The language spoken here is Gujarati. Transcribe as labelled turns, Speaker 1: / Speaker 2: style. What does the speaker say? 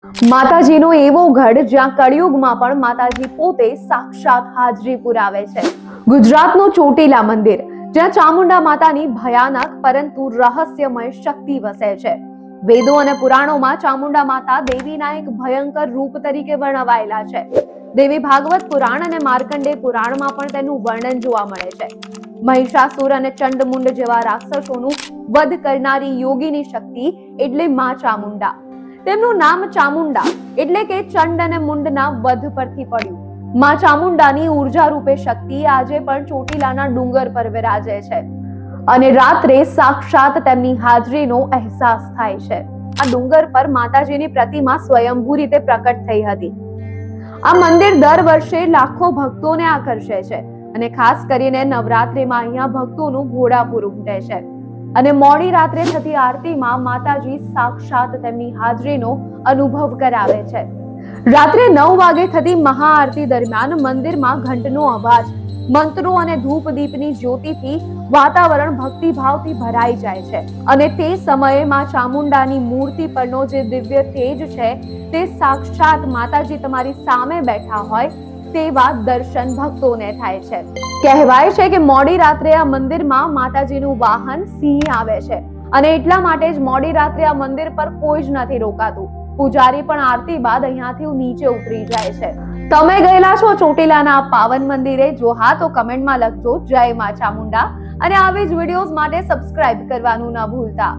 Speaker 1: માતાજીનો એવો ગઢ જ્યાં કળિયુગમાં પણ માતાજી પોતે સાક્ષાત હાજરી પુરાવે છે. ગુજરાતનું ચોટીલા મંદિર, જ્યાં ચામુંડા માતાની ભયાનક પરંતુ રહસ્યમય શક્તિ વસે છે. વેદો અને પુરાણોમાં ચામુંડા માતા દેવીના એક ભયંકર રૂપ તરીકે વર્ણવાયેલા છે. દેવી ભાગવત પુરાણ અને માર્કંડેય પુરાણમાં પણ તેનું વર્ણન જોવા મળે છે. મહિષાસુર અને ચંડમુંડ જેવા રાક્ષસોનું વધ કરનારી યોગીની શક્તિ એટલે માં ચામુંડા. તેમનું નામ ચામુંડા એટલે કે ચંડ અને મુંડના વધ પરથી પડ્યું. માં ચામુંડાની ઉર્જા રૂપે શક્તિ આજે પણ ચોટીલાના ડુંગર પર વિરાજે છે અને રાત્રે સાક્ષાત તેમની હાજરીનો અહેસાસ થાય છે. આ ડુંગર પર માતાજીની પ્રતિમા સ્વયંભૂ રીતે પ્રકટ થઈ હતી. આ મંદિર દર વર્ષે લાખો ભક્તોને આકર્ષે છે અને ખાસ કરીને નવરાત્રિમાં અહીંયા ભક્તોનું ઘોડાપૂર ઉમટે છે અને મોડી રાત્રે થતી આરતીમાં માતાજી સાક્ષાત તેમની હાજરીનો અનુભવ કરાવે છે. રાત્રે 9 વાગે થતી મહાઆરતી દરમિયાન મંદિરમાં ઘંટનો અવાજ, મંત્રો અને ધૂપ દીપની જ્યોતિથી વાતાવરણ ભક્તિભાવથી ભરાઈ જાય છે અને તે સમયે માં ચામુંડાની મૂર્તિ પરનો જે દિવ્ય તેજ છે તે સાક્ષાત માતાજી તમારી સામે બેઠા હોય તેવા દર્શન ભક્તોને થાય છે. કહેવાય છે કે મોડી રાત્રે આ મંદિરમાં માતાજીનું વાહન સિંહ આવે છે અને એટલા માટે જ મોડી રાત્રે આ મંદિર પર કોઈ જ નથી રોકાતું. પૂજારી પણ આરતી બાદ અહીંયાથી નીચે ઉતરી જાય છે. તમે ગયેલા છો ચોટીલાના આ પાવન મંદિરે? જો હા તો કમેન્ટમાં લખજો જય માં ચામુંડા અને આવી જ વિડીયોઝ માટે સબસ્ક્રાઇબ કરવાનું ન ભૂલતા.